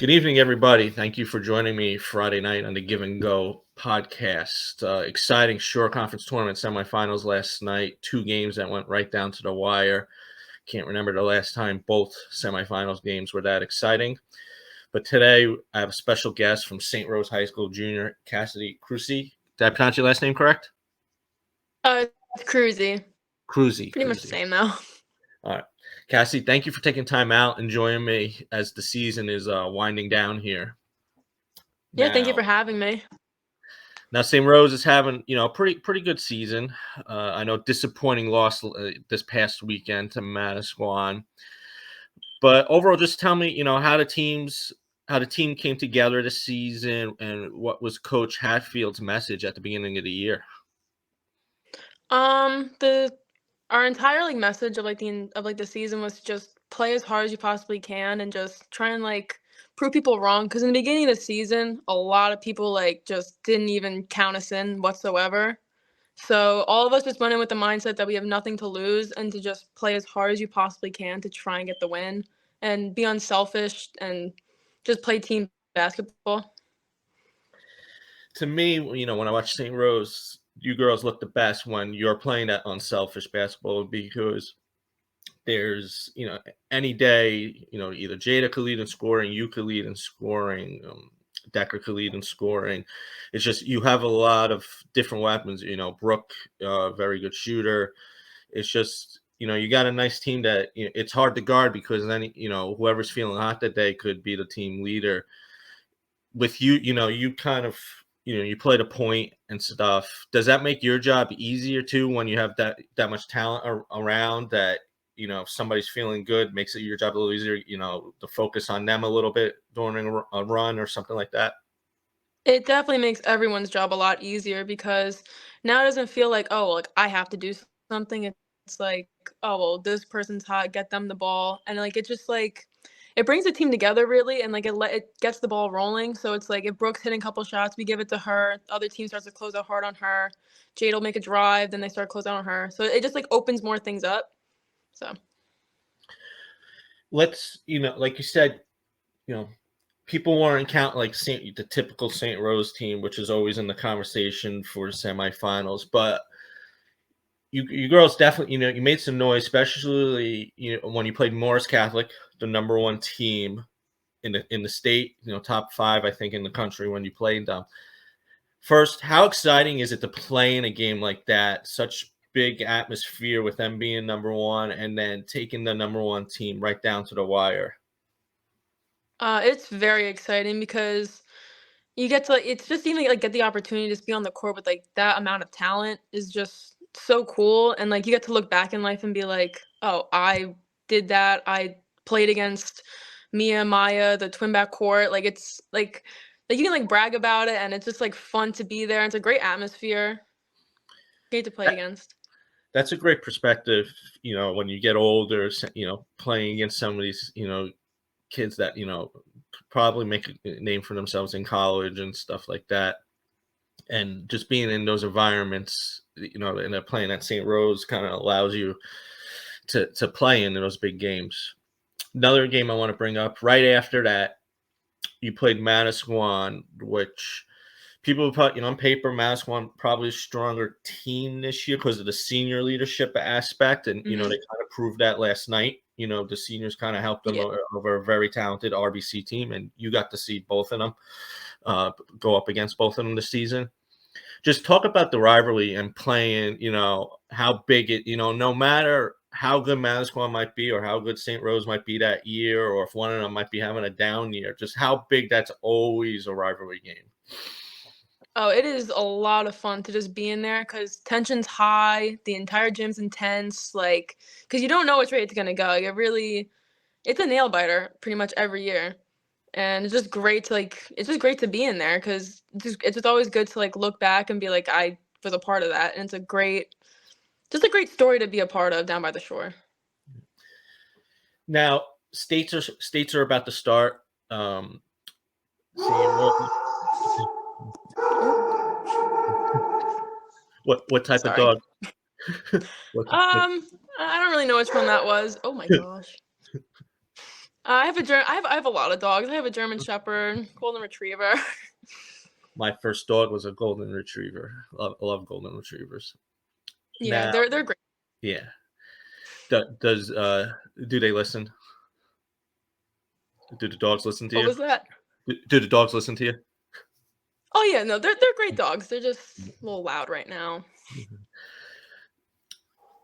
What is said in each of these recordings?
Good evening, everybody. Thank you for joining me Friday night on the Give and Go podcast. Exciting short conference tournament semifinals last night. Two games that went right down to the wire. Can't remember the last time both semifinals games were that exciting. But today I have a special guest from St. Rose High School Junior, Cassidy Kruesi. Did I pronounce your last name correct? It's Kruesi. Kruesi. Pretty much the same though. All right. Cassie, thank you for taking time out and joining me as the season is winding down here. Yeah, thank you for having me. Now, St. Rose is having, a pretty good season. I know disappointing loss this past weekend to Manasquan. But overall, just tell me, how the team came together this season and what was Coach Hatfield's message at the beginning of the year. Our entire message of the season was just play as hard as you possibly can and just try and prove people wrong. Because in the beginning of the season, a lot of people just didn't even count us in whatsoever. So all of us just went in with the mindset that we have nothing to lose and to just play as hard as you possibly can to try and get the win and be unselfish and just play team basketball. To me, when I watch St. Rose, you girls look the best when you're playing that unselfish basketball because there's, any day, either Jada could lead in scoring, you could lead in scoring, Decker could lead in scoring. It's just you have a lot of different weapons. Brooke, very good shooter. It's just, you got a nice team that it's hard to guard because then, whoever's feeling hot that day could be the team leader. With you, you kind of, you play the point and stuff. Does that make your job easier too when you have that much talent around that? If somebody's feeling good, makes it your job a little easier, to focus on them a little bit during a run or something like that? It definitely makes everyone's job a lot easier because now it doesn't feel like, oh, I have to do something. It's like, oh, well, this person's hot, get them the ball. And it just it brings the team together really. And it gets the ball rolling. So it's like if Brooke's hitting a couple shots, we give it to her. The other team starts to close out hard on her. Jade will make a drive, then they start closing out on her. So it just opens more things up. So let's, like you said, people weren't count the typical St. Rose team, which is always in the conversation for semifinals. But you girls definitely, you made some noise, especially when you played Morris Catholic, the number one team in the state, top 5, I think, in the country when you played them. First, how exciting is it to play in a game like that? Such big atmosphere with them being number one and then taking the number one team right down to the wire. it's very exciting because you get to it's just even get the opportunity to just be on the court with that amount of talent is just so cool. And you get to look back in life and be like, oh, I did that. I played against Mia, Maya, the twin back court. It's you can brag about it, and it's just fun to be there. It's a great atmosphere. Great to play against. That's a great perspective, when you get older, playing against some of these, kids that, probably make a name for themselves in college and stuff like that. And just being in those environments, and they're playing at St. Rose kind of allows you to play in those big games. Another game I want to bring up right after that, you played Manasquan, which people put, on paper, Manasquan probably a stronger team this year because of the senior leadership aspect. And, they kind of proved that last night. The seniors kind of helped them over a very talented RBC team. And you got to see both of them go up against both of them this season. Just talk about the rivalry and playing, how big it, no matter how good Manasquan might be or how good St. Rose might be that year, or if one of them might be having a down year, just how big that's always a rivalry game. Oh, it is a lot of fun to just be in there because tension's high. The entire gym's intense. Because you don't know which way it's going to go. It's a nail biter pretty much every year. And it's just great to it's just great to be in there because it's just always good to look back and be like, I was a part of that. And it's a great story to be a part of down by the shore. Now, states are about to start. What type of dog? I don't really know which one that was. Oh my gosh. I have a lot of dogs. I have a German Shepherd, Golden Retriever. My first dog was a golden retriever. Love golden retrievers. Yeah, Now, they're great. yeah. Does do they listen? Do the dogs listen to What you? was that? Do the dogs listen to you? Oh yeah, no, they're great dogs. They're just a little loud right now. Mhm.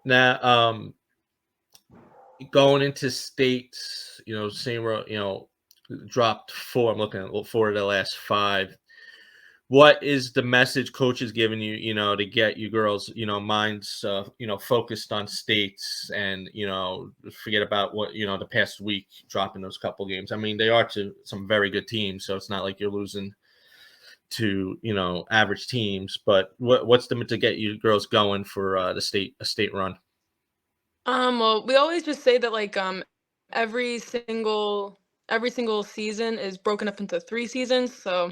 Now, going into states, same row, dropped four. I'm looking at four of the last five. What is the message coach is giving you, to get you girls, minds, focused on states and, forget about what, the past week dropping those couple games. I mean, they are to some very good teams, so it's not like you're losing to, average teams, but what's the to get you girls going for a state run? Well, we always just say that like every single every single season is broken up into 3 seasons. So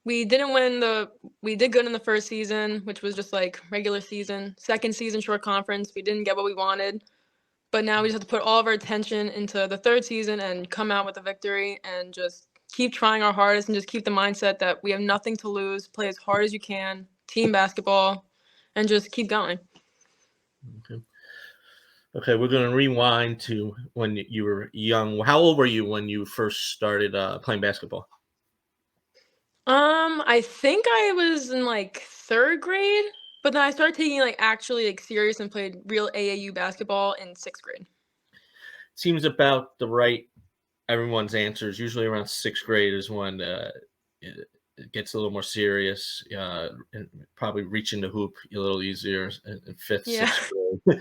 we did good in the first season, which was just like regular season. Second season, short conference, we didn't get what we wanted. But now we just have to put all of our attention into the third season and come out with a victory and just keep trying our hardest and just keep the mindset that we have nothing to lose, play as hard as you can, team basketball, and just keep going. Okay. Okay, we're going to rewind to when you were young. How old were you when you first started playing basketball? I think I was in like third grade, but then I started taking like actually like serious and played real AAU basketball in sixth grade. Seems about the right. Everyone's answers usually around sixth grade is when it gets a little more serious. And probably reaching the hoop a little easier in fifth, Yeah. sixth grade.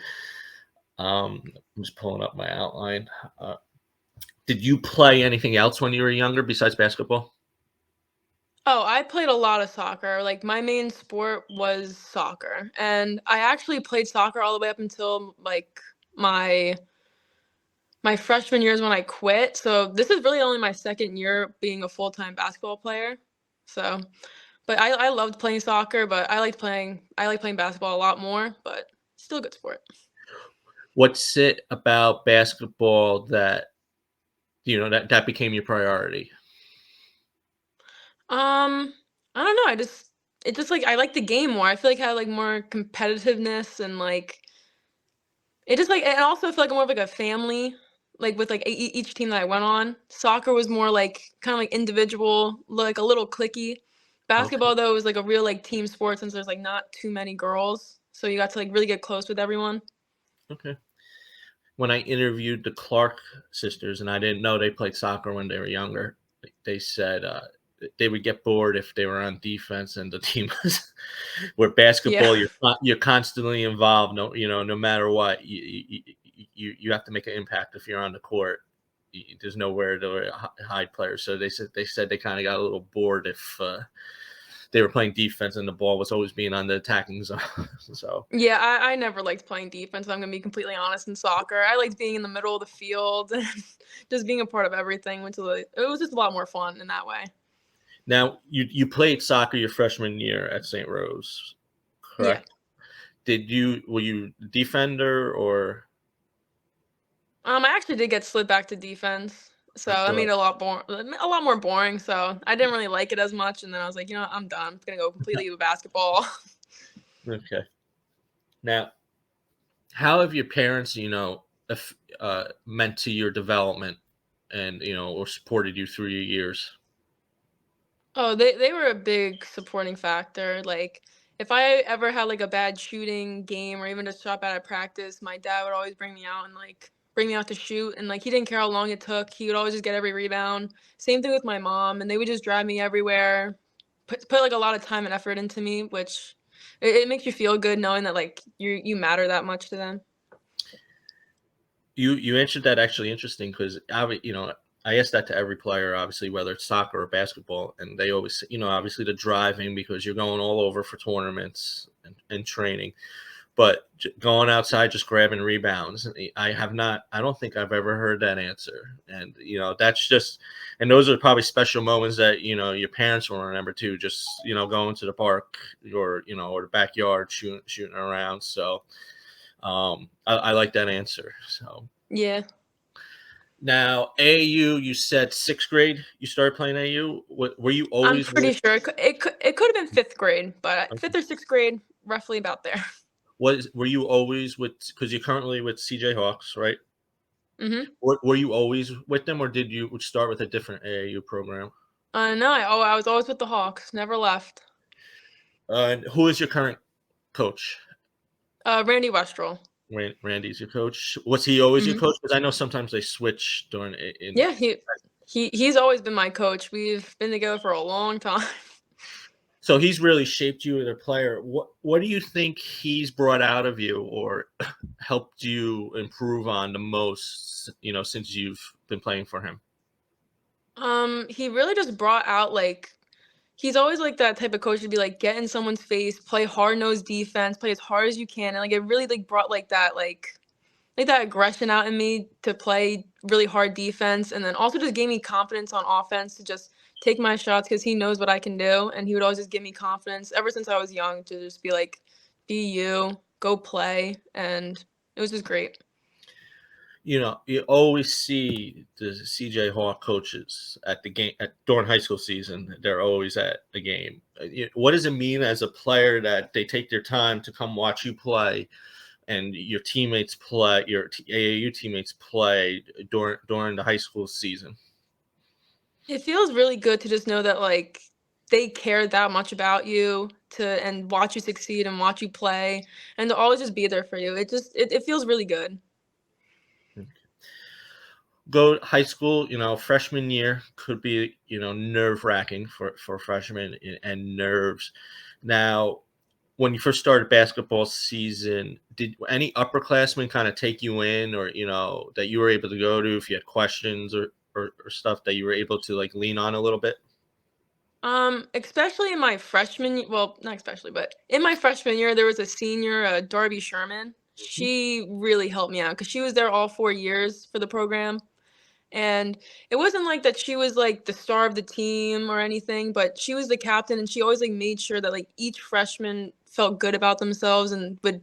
I'm just pulling up my outline. Uh, did you play anything else when you were younger besides basketball? Oh, I played a lot of soccer. Like my main sport was soccer. And I actually played soccer all the way up until like my my freshman year is when I quit. So this is really only my second year being a full-time basketball player. So, but I loved playing soccer, but I like playing basketball a lot more, but still a good sport. What's it about basketball that that became your priority? I don't know. It just like I like the game more. I feel like I had like more competitiveness and like it just like and also I feel like I'm more of like a family, like with like each team that I went on. Soccer was more like kind of like individual, like a little clicky. Okay, Basketball though was like a real like team sport since there's like not too many girls, so you got to like really get close with everyone. okay. When I interviewed the Clark sisters, and I didn't know they played soccer when they were younger, they said they would get bored if they were on defense and the team was where Yeah. basketball you're constantly involved. No, no matter what, you have to make an impact if you're on the court. There's nowhere to hide players. So they said they kind of got a little bored if they were playing defense and the ball was always being on the attacking zone. So Yeah, I never liked playing defense, I'm gonna be completely honest, in soccer. I liked being in the middle of the field and just being a part of everything, which was like it was just a lot more fun in that way. now you played soccer your freshman year at St. Rose, Yeah. correct? Were you defender or I actually did get slid back to defense, so I that made thought it a lot more boring, so I didn't really like it as much, and then I was like, "You know what, I'm done. I'm gonna go completely with basketball." okay. Now, how have your parents, meant to your development and or supported you through your years? Oh, they were a big supporting factor, like, if I ever had, like, a bad shooting game or even just drop out of practice, my dad would always bring me out and, like, bring me out to shoot, and, like, he didn't care how long it took, he would always just get every rebound. Same thing with my mom, and they would just drive me everywhere, put, like, a lot of time and effort into me, which it makes you feel good knowing that, like, you matter that much to them. You answered that actually interesting because I asked that to every player, obviously, whether it's soccer or basketball, and they always say, obviously the driving because you're going all over for tournaments and training, but going outside just grabbing rebounds. I don't think I've ever heard that answer, and that's just, and those are probably special moments that your parents will remember too. Just going to the park or or the backyard shooting around. So I like that answer. So Yeah. Now, AAU, you said sixth grade you started playing AAU. Were you I'm always pretty with? sure it could have been 5th grade, but 5th or 6th grade, roughly about there. Were you always with? Because you're currently with CJ Hawks, right? Mhm. Were you always with them, or did you start with a different AAU program? No, I was always with the Hawks, never left. And who is your current coach? Randy Westrel. Randy's your coach. Was he always your Mhm. coach? Because I know sometimes they switch during in. Yeah, he's always been my coach. We've been together for a long time. So he's really shaped you as a player. What do you think he's brought out of you, or helped you improve on the most? Since you've been playing for him. He really just brought out like he's always like that type of coach to be like get in someone's face, play hard nosed defense, play as hard as you can, and like it really like brought like that aggression out in me to play really hard defense, and then also just gave me confidence on offense to just take my shots because he knows what I can do, and he would always just give me confidence ever since I was young to just be like, be you, go play, and it was just great. You always see the CJ Hawk coaches at the game during high school season. They're always at the game. What does it mean as a player that they take their time to come watch you play, and your teammates play, your AAU teammates play during the high school season? It feels really good to just know that, like, they care that much about you to and watch you succeed and watch you play and to always just be there for you. It feels really good. Go to high school, freshman year could be, nerve wracking for freshmen and nerves. Now, when you first started basketball season, did any upperclassmen kind of take you in, or that you were able to go to if you had questions, or stuff that you were able to like lean on a little bit? Especially in my well, not especially, but in my freshman year, there was a senior, Darby Sherman. Mhm. She really helped me out because she was there all 4 years for the program. And it wasn't like that she was like the star of the team or anything, but she was the captain and she always like made sure that like each freshman felt good about themselves and would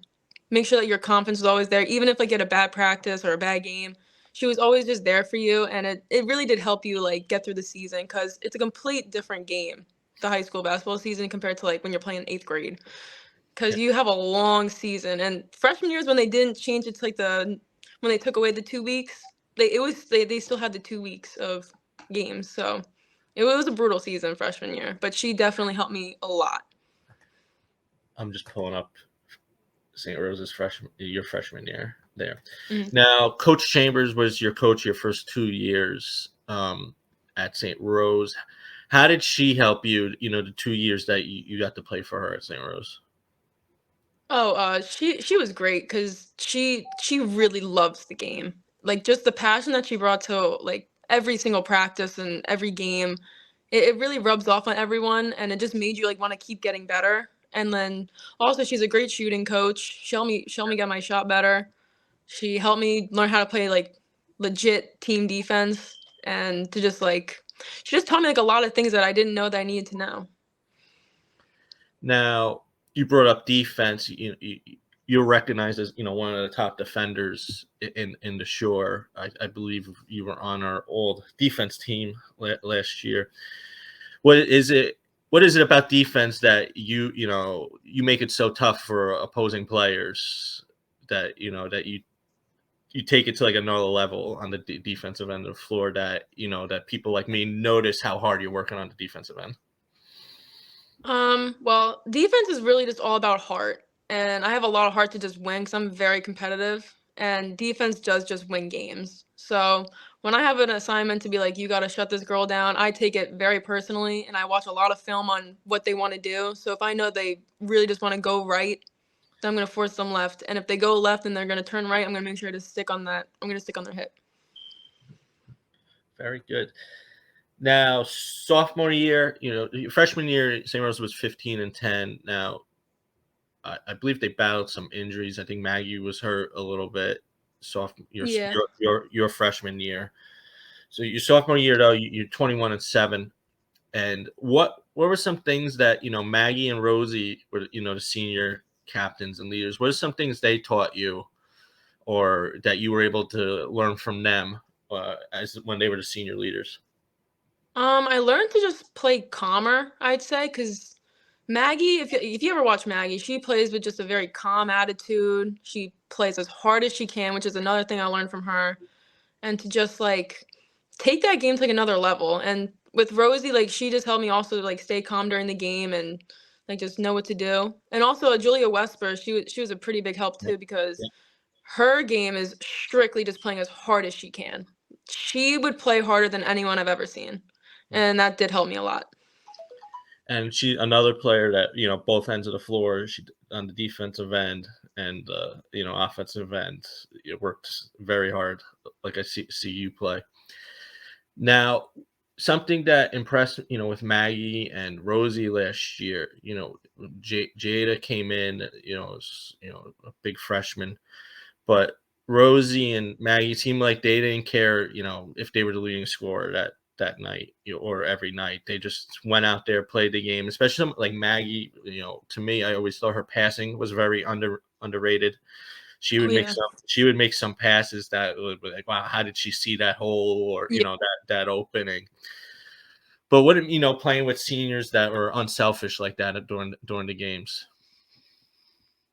make sure that your confidence was always there, even if like you had a bad practice or a bad game. She was always just there for you, and it really did help you like get through the season because it's a complete different game, the high school basketball season compared to like when you're playing 8th grade. Because Yeah. you have a long season, and freshman years when they didn't change it to like when they took away the 2 weeks, they still had the 2 weeks of games. So it was a brutal season freshman year, but she definitely helped me a lot. I'm just pulling up St. Rose's your freshman year there. Mhm. Now, Coach Chambers was your coach your first 2 years at St. Rose. How did she help you? The 2 years that you got to play for her at St. Rose. Oh, she was great because she really loves the game. Like just the passion that she brought to like every single practice and every game, it really rubs off on everyone, and it just made you like want to keep getting better. And then also she's a great shooting coach. She helped me get my shot better. She helped me learn how to play like legit team defense and to just like she just taught me like a lot of things that I didn't know that I needed to know. Now, you brought up defense. You're recognized as one of the top defenders in the Shore. I believe you were on our old defense team last year. What is it? What is it about defense that you make it so tough for opposing players, that you take it to like another level on the defensive end of the floor, that that people like me notice how hard you're working on the defensive end? Well, defense is really just all about heart, and I have a lot of heart to just win because I'm very competitive, and defense does just win games. So when I have an assignment to be like, you got to shut this girl down, I take it very personally, and I watch a lot of film on what they want to do. So if I know they really just want to go right, then I'm gonna force them left, and if they go left and they're gonna turn right, I'm gonna make sure to stick on that. I'm gonna stick on their hip. Very good. Now, sophomore year, your freshman year, St. Rose was 15-10. Now, I believe they battled some injuries. I think Maggie was hurt a little bit. Sophomore your Yeah. your freshman year. So your sophomore year, though, you're 21-7. And what were some things that Maggie and Rosie were, the senior captains and leaders? What are some things they taught you, or that you were able to learn from them, as when they were the senior leaders? I learned to just play calmer, I'd say, because Maggie, if you ever watch Maggie, she plays with just a very calm attitude. She plays as hard as she can, which is another thing I learned from her. And to just like take that game to like another level. And with Rosie, like she just helped me also like stay calm during the game and like just know what to do. And also Julia Wesper, she was a pretty big help Yeah. too because Yeah. her game is strictly just playing as hard as she can. She would play harder than anyone I've ever seen. And that did help me a lot. And she another player that both ends of the floor. She on the defensive end and offensive end. It worked very hard, like I see you play. Now, something that impressed with Maggie and Rosie last year. Jada came in. Was a big freshman, but Rosie and Maggie seemed like they didn't care, if they were the leading scorer that night, or every night. They just went out there, played the game. Especially like Maggie, to me, I always thought her passing was very underrated. She Oh would make yeah. some passes that would be like, wow, how did she see that hole, or Yeah. that opening? But what playing with seniors that were unselfish like that during the games?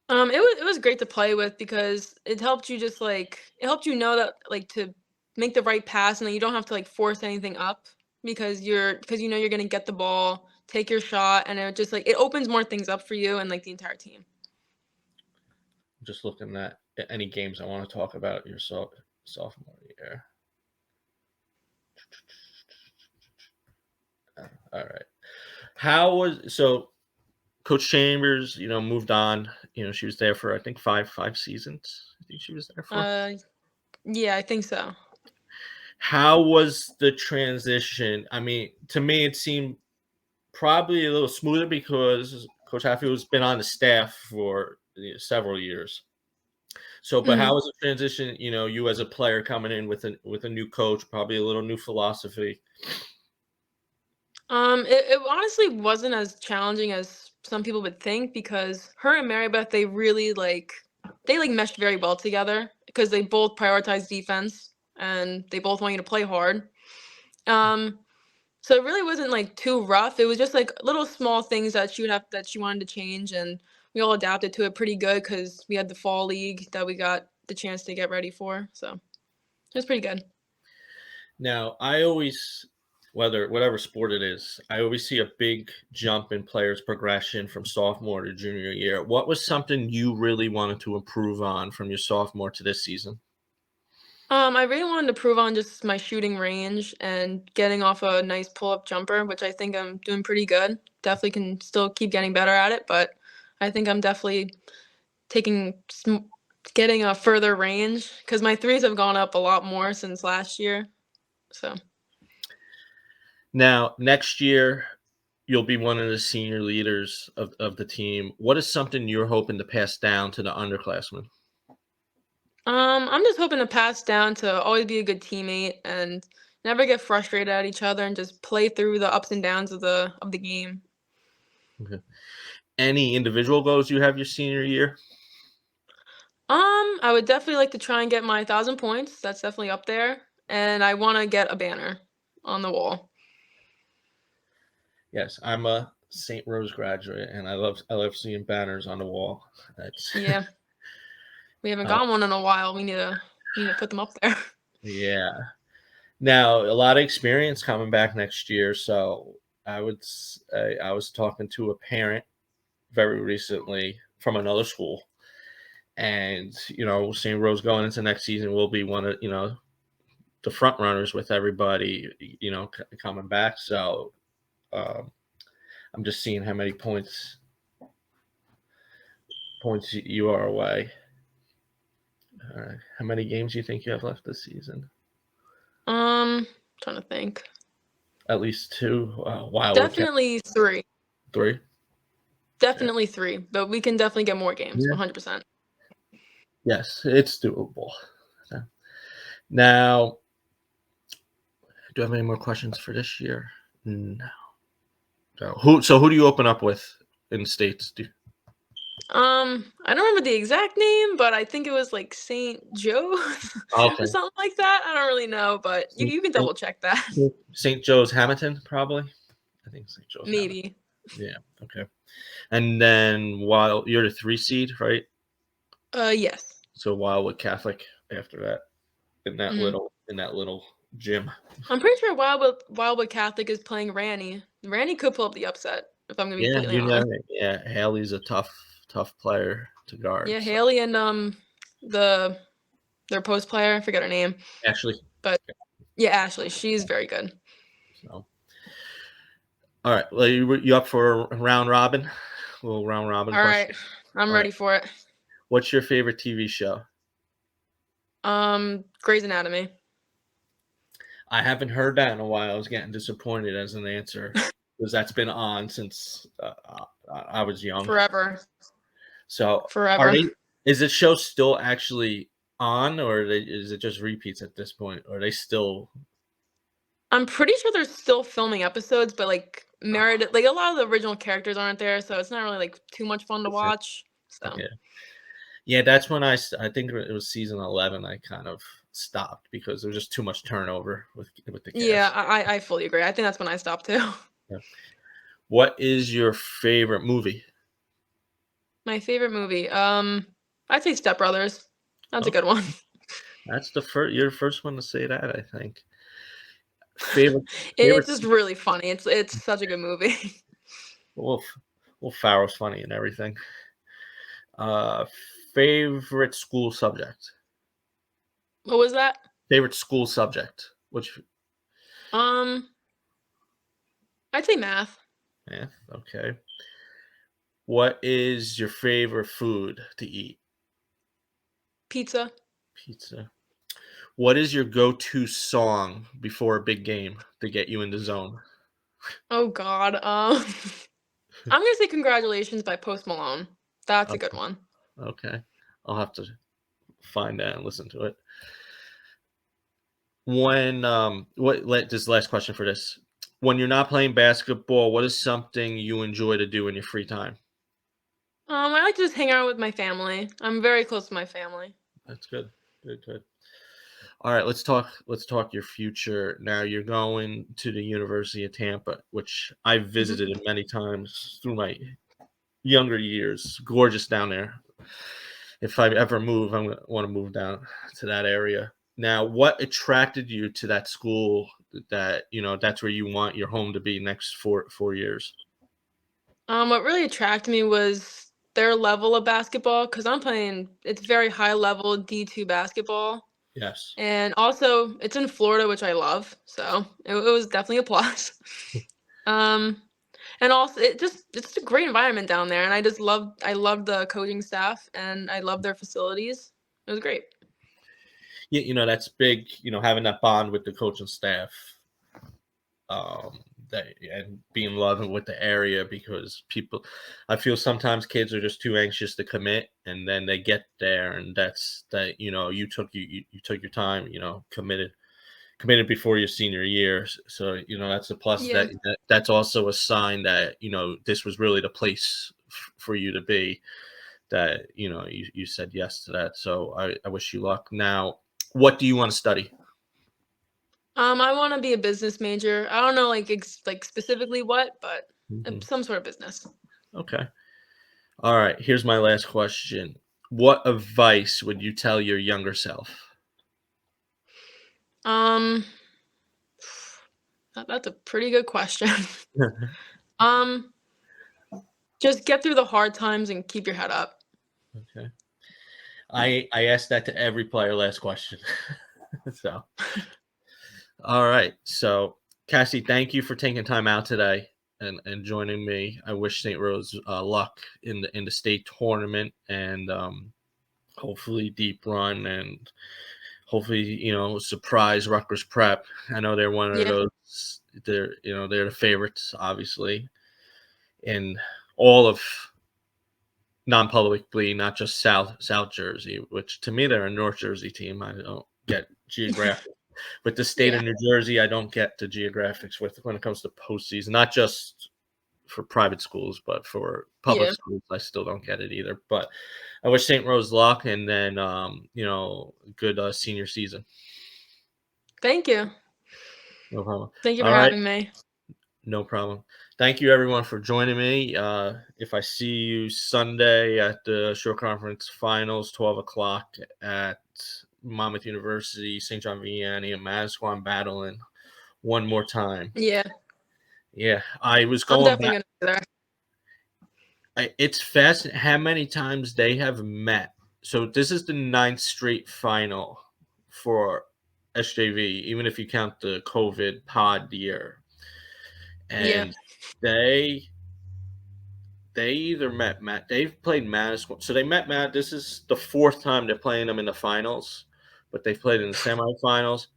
It was great to play with because it helped you it helped you know that like to make the right pass and then you don't have to like force anything up because you know you're gonna get the ball, take your shot, and it just like it opens more things up for you and like the entire team. Just looking at any games I want to talk about your sophomore year. All right. How was so Coach Chambers, moved on. She was there for I think five seasons. I think she was there for. Uh, yeah, I think so. How was the transition? I mean, to me, it seemed probably a little smoother because Coach Hatfield has been on the staff for several years. So, but how Mhm. was the transition? You as a player coming in with a new coach, probably a little new philosophy. It honestly wasn't as challenging as some people would think because her and Marybeth, they meshed very well together because they both prioritize defense and they both want you to play hard. Um, so it really wasn't like too rough. It was just like little small things that she wanted to change, and we all adapted to it pretty good because we had the fall league that we got the chance to get ready for. So it was pretty good. Now, I always, whatever sport it is, I always see a big jump in players' progression from sophomore to junior year. What was something you really wanted to improve on from your sophomore to this season? I really wanted to prove on just my shooting range and getting off a nice pull-up jumper, which I think I'm doing pretty good. Definitely can still keep getting better at it, but I think I'm definitely taking getting a further range because my threes have gone up a lot more since last year. So, Now, next year, you'll be one of the senior leaders of the team. What is something you're hoping to pass down to the underclassmen? I'm just hoping to pass down to always be a good teammate and never get frustrated at each other and just play through the ups and downs of the game. Okay. Any individual goals you have your senior year? I would definitely like to try and get my 1,000 points. That's definitely up there, and I want to get a banner on the wall. Yes, I'm a St. Rose graduate, and I love seeing banners on the wall. That's Yeah, we haven't uh, got one in a while. We need to put them up there. yeah. Now, a lot of experience coming back next year. So I would say I was talking to a parent very recently from another school, and St. Rose going into next season will be one of the front runners with everybody coming back. So um, I'm just seeing how many points you are away. How many games do you think you have left this season? Trying to think. At least two. Wow, we're Definitely three. three. Okay. Definitely three, but we can definitely get more games. Yeah. 100%. Yes, it's doable. Okay. Now, do I have any more questions for this year? No. So who do you open up with in states? I don't remember the exact name, but I think it was like St. Joe or Okay. something like that. I don't really know, but you can double check that. St. Joe's Hamilton, probably. I think St. Joe's Hamilton. Maybe. Yeah. Okay. And then while you're the 3 seed, right? Yes. So Wildwood Catholic after that Hmm. in that little gym. I'm pretty sure Wildwood Catholic is playing Ranny. Ranny could pull up the upset, if I'm gonna be Yeah, completely you honest. know it. Yeah, Haley's a tough player to guard. Yeah, So Haley and the their post player, I forget her name, Ashley. but yeah, Ashley, she's very good. So all right. Well, you up for a round robin? A little round robin All right, question. I'm All right. ready for it. What's your favorite TV show? Grey's Anatomy. I haven't heard that in a while. I was getting disappointed as an answer because that's been on since I was young. Forever. So, are Forever. they? Is the show still actually on, or is it just repeats at this point? Or are they still? I'm pretty sure they're still filming episodes, but, like, Meredith like, a lot of the original characters aren't there, so it's not really, like, too much fun to watch, so Yeah, yeah. That's when I think it was season 11. I kind of stopped because there was just too much turnover with the yeah, cast. I fully agree. I think that's when I stopped too. Yeah. What is your favorite movie? My favorite movie, I'd say Step Brothers. That's a Okay, good one. that's the first. You're the first one to say that. I think favorite It's favorite. just really funny. It's such a good movie. Well, Will Ferrell's funny and everything. Uh, favorite school subject. What was that? Favorite school subject. Which Um, I'd say math. yeah, okay. What is your favorite food to eat? Pizza. Pizza. What is your go-to song before a big game to get you in the zone? Oh god, I'm gonna say "Congratulations" by Post Malone. That's a Oh, good one. okay. I'll have to find that and listen to it. When this last question for this. When you're not playing basketball, what is something you enjoy to do in your free time? I like to just hang out with my family. I'm very close to my family. That's good. Good, good. All right, let's talk your future. Now you're going to the University of Tampa, which I've Mhm. visited many times through my younger years. Gorgeous down there. If I ever move, I'm gonna want to move down to that area. Now, what attracted you to that school that, that's where you want your home to be next 4 years? What really attracted me was their level of basketball because 'cause I'm playing it's very high level D2 basketball, Yes. and also it's in Florida, which I love, so it was definitely a plus. Um, and also it's a great environment down there, and I loved the coaching staff, and I love their facilities. It was great. That's big, having that bond with the coaching staff. That and being loving with the area because I feel sometimes kids are just too anxious to commit and then they get there and that's that you took your time, committed before your senior year. So that's a plus Yeah. that's also a sign that this was really the place for you to be, that you said yes to that. So I wish you luck. Now, what do you want to study? I wanna be a business major. I don't know, like, specifically what, but, Mhm. some sort of business. Okay. All right, here's my last question. What advice would you tell your younger self? Um, that's a pretty good question. Um, just get through the hard times and keep your head up. Okay. I asked that to every player last question. So, all right. So, Cassie, thank you for taking time out today and joining me. I wish St. Rose luck in the state tournament and hopefully deep run and hopefully surprise Rutgers Prep. I know they're one of Yeah, those. They're the favorites, obviously, in all of non-publicly, not just South Jersey, which to me they're a North Jersey team. I don't get geographic. With the state yeah, of New Jersey, I don't get the geographics with when it comes to postseason, not just for private schools, but for public Yeah. schools, I still don't get it either. But I wish St. Rose luck, and then good senior season. Thank you. No problem. Thank you for All right, having me. no problem. Thank you everyone for joining me. If I see you Sunday at the short conference finals, 12 o'clock at Monmouth University, St. John Vianney, and Manasquan battling one more time. Yeah. Yeah, I was I'm going definitely back. gonna be there. It's fascinating how many times they have met. So this is the ninth straight final for SJV, even if you count the COVID pod year. Yeah. And they either met Matt. They've played Madison. So they met Matt. This is the fourth time they're playing them in the finals, but they've played in the semifinals.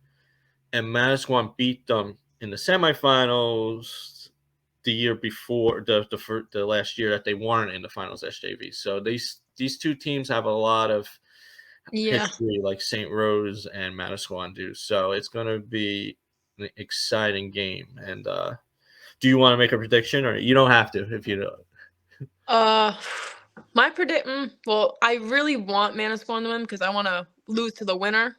And Madison beat them in the semifinals the year before the last year that they weren't in the finals SJV. So these two teams have a lot of Yeah. history like St. Rose and Madison do. So it's going to be an exciting game. And do you want to make a prediction, or you don't have to if you know? Uh, well, I really want Manasquan to win because I want to lose to the winner.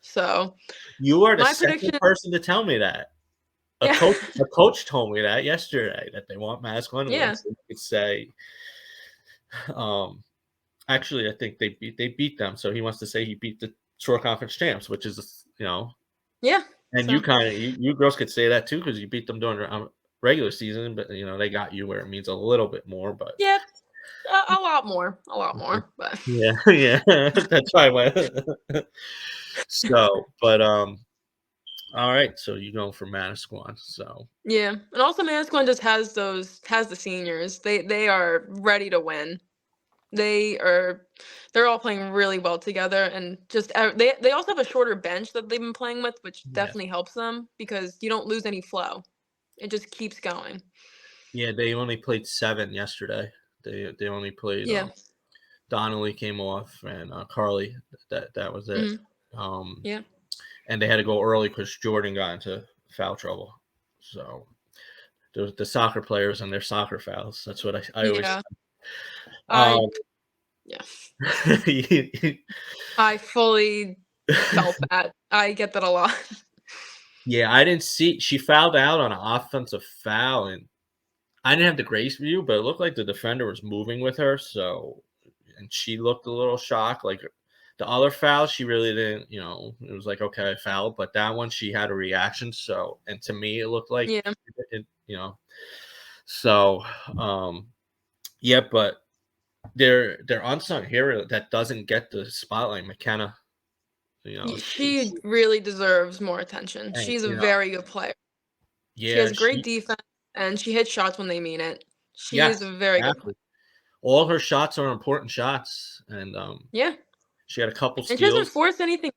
So You are the my second prediction, person to tell me that. A yeah, coach a coach told me that yesterday, that they want Madison to win, yeah, so you could say, um, actually, I think they beat them, so he wants to say he beat the short conference champs, which is, yeah. and you So kinda you girls could say that too because you beat them during the, regular season, but, they got you where it means a little bit more, but yeah, a lot more. But yeah, yeah, that's why I went. So, but, alright, so you're going for Manasquan, so yeah, and also Manasquan just has the seniors. They are ready to win. They are they're all playing really well together, and they also have a shorter bench that they've been playing with, which yeah. definitely helps them because you don't lose any flow. It just keeps going. Yeah, they only played 7 yesterday. They only played, Yeah. Donnelly came off and, Carly. That was it. Mhm. Um, Yeah. and they had to go early because Jordan got into foul trouble. So the soccer players and their soccer fouls. That's what I always. Yeah. I Um, yeah. I fully felt that. I get that a lot. yeah, I didn't see. She fouled out on an offensive foul, and I didn't have the grace view, but it looked like the defender was moving with her. So, and she looked a little shocked. Like the other foul, she really didn't. It was like, okay, I fouled, but that one she had a reaction. So, and to me, it looked like Yeah. it. So, yeah, but their unsung hero that doesn't get the spotlight, McKenna. She really deserves more attention. And, She's a very good player. She yeah, has great defense, and she hits shots when they mean it. She is yes, a very good player. exactly. All her shots are important shots, and Yeah, she had a couple and she doesn't steals. force anything.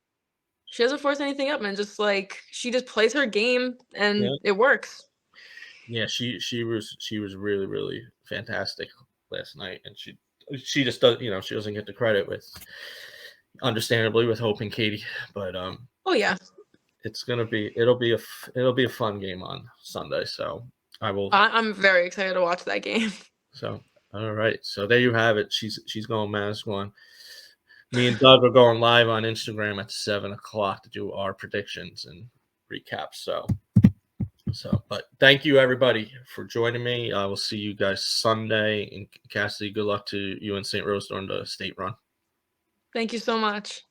She doesn't force anything up, and just like she just plays her game, and Yeah, it works. yeah, she was really really fantastic last night, and she just does she doesn't get the credit with, understandably, with Hope and Katie, but Oh yeah, it'll be a fun game on Sunday, so I will. I'm very excited to watch that game. So, all right. So there you have it. She's going minus one. Me and Doug are going live on Instagram at 7 o'clock to do our predictions and recaps. But thank you everybody for joining me. I will see you guys Sunday. And Cassidy, good luck to you and St. Rose during the state run. Thank you so much.